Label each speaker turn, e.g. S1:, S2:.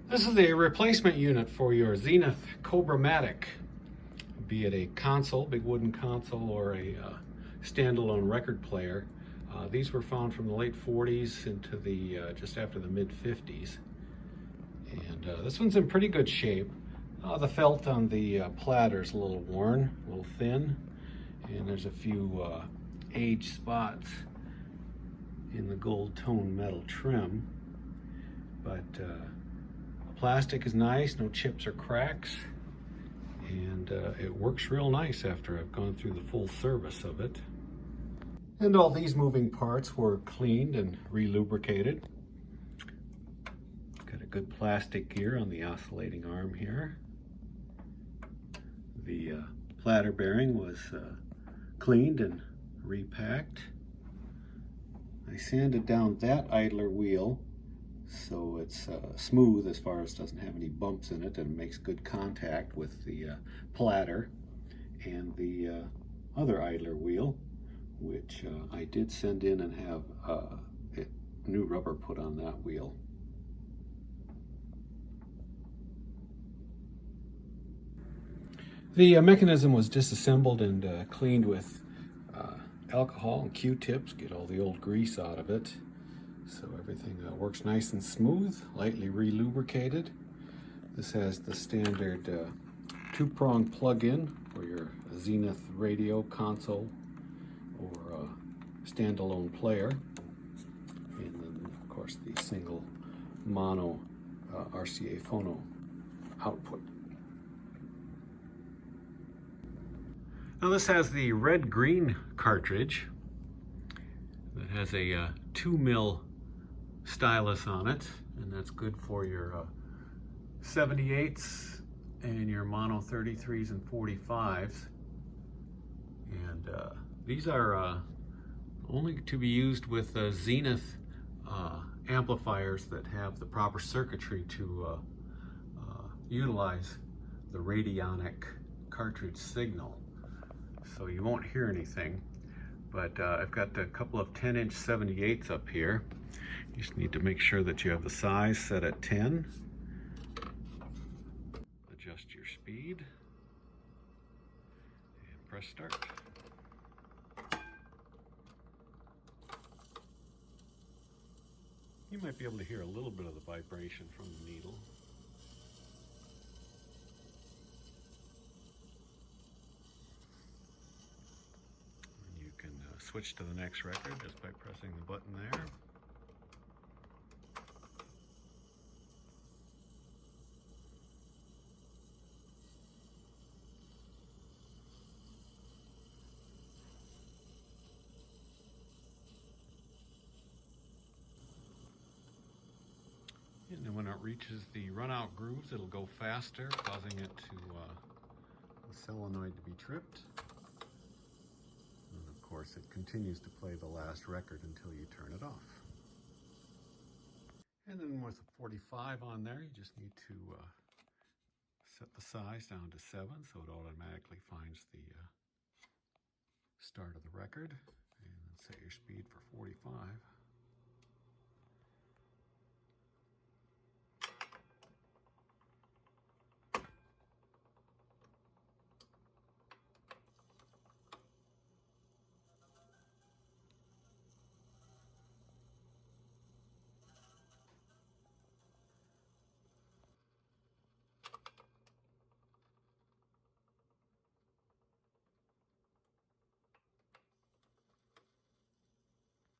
S1: This is a replacement unit for your Zenith Cobra Matic, be it a console, big wooden console, or a standalone record player. These were found from the late 40s into the just after the mid 50s. And this one's in pretty good shape. The felt on the platter is a little worn, a little thin, and there's a few age spots in the gold tone metal trim. But plastic is nice, no chips or cracks, and it works real nice after I've gone through the full service of it. And all these moving parts were cleaned and re-lubricated. Got a good plastic gear on the oscillating arm here. The platter bearing was cleaned and repacked. I sanded down that idler wheel so it's smooth as far as doesn't have any bumps in it, and it makes good contact with the platter. And the other idler wheel, which I did send in and have new rubber put on that wheel. The mechanism was disassembled and cleaned with alcohol and Q-tips, get all the old grease out of it. So everything works nice and smooth, lightly re-lubricated. This has the standard two-prong plug-in for your Zenith radio console or standalone player. And then, of course, the single mono RCA phono output. Now this has the red-green cartridge that has a 2mm stylus on it, and that's good for your 78s and your mono 33s and 45s. And these are only to be used with Zenith amplifiers that have the proper circuitry to utilize the radionic cartridge signal. So you won't hear anything. But I've got a couple of 10-inch 78s up here. You just need to make sure that you have the size set at 10. Adjust your speed and press start. You might be able to hear a little bit of the vibration from the needle. Switch to the next record just by pressing the button there. And then when it reaches the run-out grooves, it'll go faster, causing it to the solenoid to be tripped. Of course, it continues to play the last record until you turn it off. And then with a 45 on there, you just need to set the size down to 7 so it automatically finds the start of the record, and set your speed for 45.